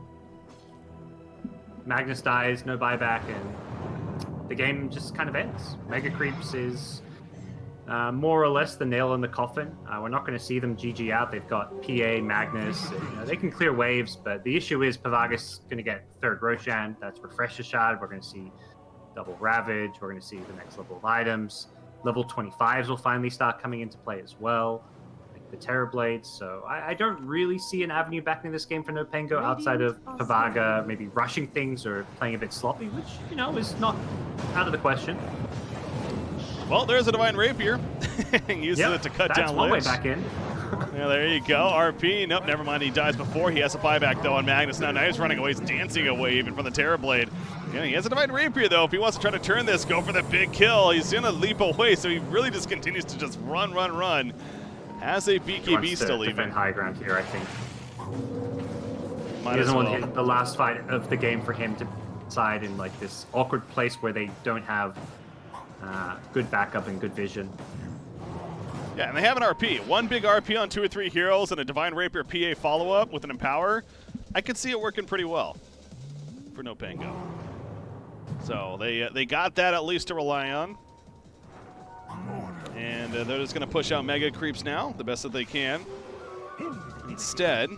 Magnus dies, no buyback, and the game just kind of ends. Mega Creeps is more or less the nail in the coffin. We're not going to see them GG out. They've got PA, Magnus. They can clear waves, but the issue is Pavaga's going to get third Roshan. That's Refresher Shard. We're going to see double Ravage. We're going to see the next level of items. Level 25s will finally start coming into play as well, like the Terrorblades. So I don't really see an avenue back in this game for NoPango outside of Pavaga maybe rushing things or playing a bit sloppy, which, is not out of the question. Well, there's a Divine Rapier. Uses it to cut down Lich. That's one way back in. Yeah, there you go. RP. Nope, never mind. He dies before. He has a buyback, though, on Magnus. Now he's running away. He's dancing away, even from the Terrorblade. Yeah, he has a Divine Rapier, though. If he wants to try to turn this, go for the big kill. He's going to leap away, so he really just continues to just run. Has a BKB still even. Defend high ground here, I think. Might he doesn't well. want to hit the last fight of the game for him to side in like this awkward place where they don't have good backup and good vision. Yeah, and they have an RP. One big RP on 2 or 3 heroes and a Divine Rapier PA follow-up with an Empower. I could see it working pretty well for NoPango. So they got that at least to rely on. And they're just going to push out Mega Creeps now, the best that they can. Instead,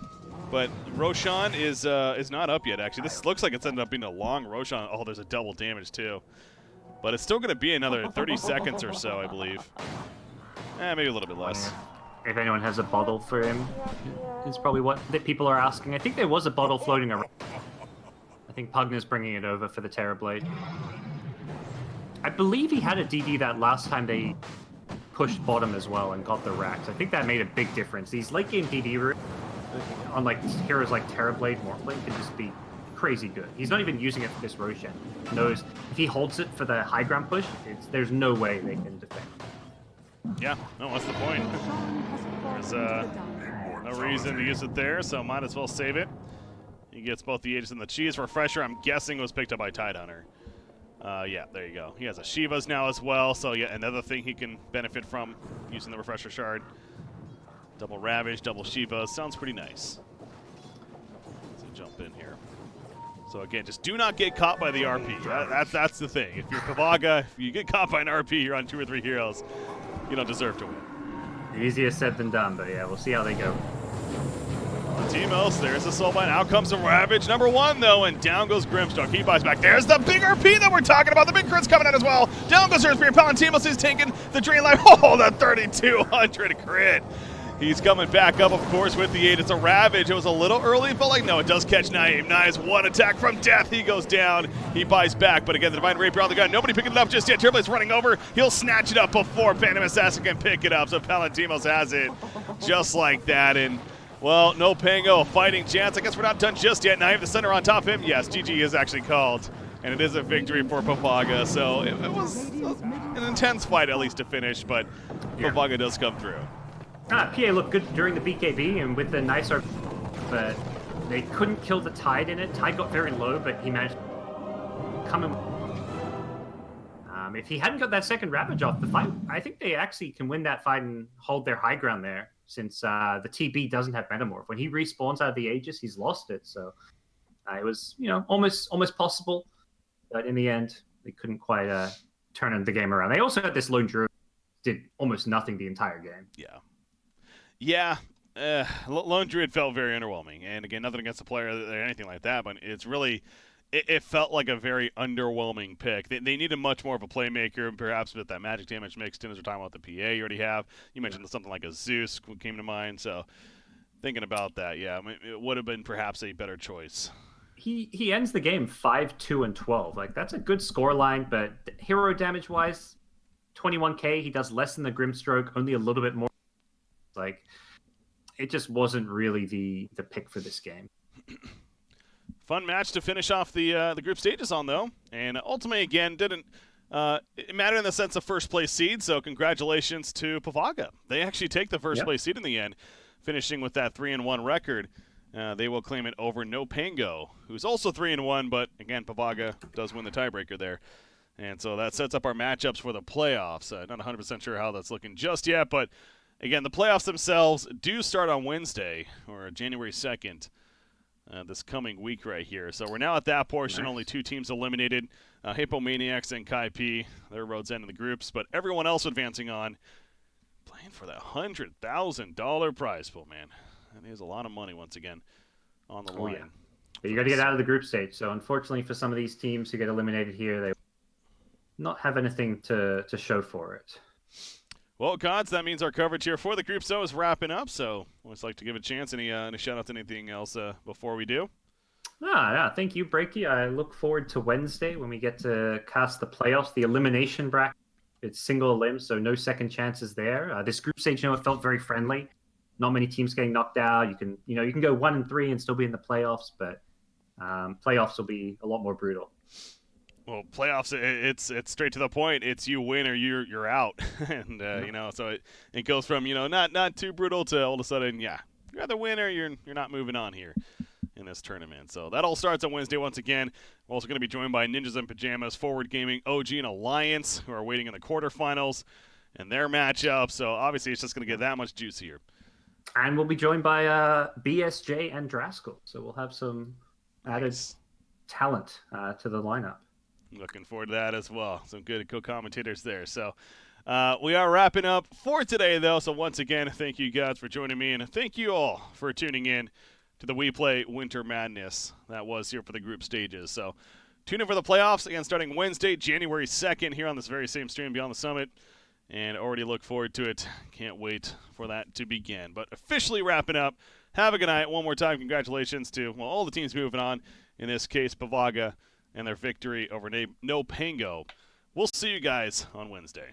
but Roshan is not up yet, actually. This looks like it's ended up being a long Roshan. Oh, there's a double damage, too. But it's still going to be another 30 seconds or so, I believe. Maybe a little bit less. If anyone has a bottle for him, is probably what people are asking. I think there was a bottle floating around. I think Pugna's bringing it over for the Terrorblade. I believe he had a DD that last time they pushed bottom as well and got the racks. I think that made a big difference. These late game DD on like heroes like Terrorblade, Morphling can just be crazy good. He's not even using it for this Roshan. He knows if he holds it for the high ground push, there's no way they can defend. Yeah, no, what's the point? There's no reason to use it there, so might as well save it. He gets both the Aegis and the Cheese. Refresher, I'm guessing, was picked up by Tidehunter. Yeah, there you go. He has a Shiva's now as well, so yeah, another thing he can benefit from using the Refresher Shard. Double Ravage, double Shiva. Sounds pretty nice. Let's jump in here. So again, just do not get caught by the RP. That's the thing. If you're Pavaga, if you get caught by an RP, you're on 2 or 3 heroes. You don't deserve to win. Easier said than done, but yeah, we'll see how they go. Teamos, there's the Soulbind. Out comes the Ravage number 1, though, and down goes Grimstroke. He buys back. There's the big RP that we're talking about. The big crit's coming out as well. Down goes Earthspear. Palantimos is taking the Drain Life. Oh, the 3,200 crit. He's coming back up, of course, with the 8. It's a Ravage. It was a little early, but like, no, it does catch Naeem. Nice one attack from death. He goes down. He buys back, but again, the Divine Rapier on the gun. Nobody picking it up just yet. Terrorblade's running over. He'll snatch it up before Phantom Assassin can pick it up, so Palantimos has it just like that. And Well, NoPango, a fighting chance. I guess we're not done just yet. Now you have the center on top of him. Yes, GG is actually called, and it is a victory for Pavaga. So it was an intense fight, at least to finish, but Pavaga does come through. PA looked good during the BKB and with the nice arc, but they couldn't kill the Tide in it. Tide got very low, but he managed to come in. If he hadn't got that second Ravage off the fight, I think they actually can win that fight and hold their high ground there, since the TB doesn't have Metamorph. When he respawns out of the Aegis, he's lost it. So it was, almost possible, but in the end, they couldn't quite turn the game around. They also had this lone Druid, did almost nothing the entire game. Yeah. Lone Druid felt very underwhelming. And again, nothing against the player or anything like that, but it's really, it felt like a very underwhelming pick. They needed much more of a playmaker, perhaps with that magic damage mixed in, as we're talking about the PA you already have. You mentioned something like a Zeus came to mind, so thinking about that, yeah, I mean, it would have been perhaps a better choice. He ends the game 5-2-12. Like, that's a good score line, but hero damage-wise, 21k, he does less than the Grimstroke, only a little bit more. Like, it just wasn't really the pick for this game. Fun match to finish off the group stages on, though. And ultimately, again, didn't matter in the sense of first place seed, so congratulations to Pavaga. They actually take the first place seed in the end, finishing with that 3-1 record. They will claim it over NoPango, who's also 3-1, but again, Pavaga does win the tiebreaker there. And so that sets up our matchups for the playoffs. Not 100% sure how that's looking just yet, but again, the playoffs themselves do start on Wednesday, or January 2nd. This coming week right here. So we're now at that portion. Nice. Only 2 teams eliminated. Hippomaniacs and Kai P. Their roads end in the groups. But everyone else advancing on, playing for that $100,000 prize pool, man. That is a lot of money once again on the line. Yeah. But you got to get out of the group stage. So unfortunately for some of these teams who get eliminated here, they not have anything to show for it. Well, GoDz, that means our coverage here for the group is wrapping up, so always like to give a chance. Any shout-out to anything else before we do? Yeah, thank you, Breaky. I look forward to Wednesday when we get to cast the playoffs, the elimination bracket. It's single elim, so no second chances there. This group stage, it felt very friendly. Not many teams getting knocked out. You can go 1-3 and still be in the playoffs, but playoffs will be a lot more brutal. Well, playoffs, it's straight to the point. It's you win or you're out, and so it goes from not too brutal to all of a sudden, you're either win or you're not moving on here in this tournament. So that all starts on Wednesday once again. We're also going to be joined by Ninjas in Pajamas, Forward Gaming, OG, and Alliance, who are waiting in the quarterfinals and their matchup. So obviously, it's just going to get that much juicier. And we'll be joined by BSJ and Draskell, so we'll have some added talent to the lineup. Looking forward to that as well. Some good co-commentators there. So we are wrapping up for today, though. So once again, thank you guys for joining me, and thank you all for tuning in to the WePlay Winter Madness that was here for the group stages. So tune in for the playoffs, again, starting Wednesday, January 2nd, here on this very same stream, Beyond the Summit. And already look forward to it. Can't wait for that to begin. But officially wrapping up. Have a good night. One more time, congratulations to all the teams moving on. In this case, Pavaga and their victory over NoPango. We'll see you guys on Wednesday.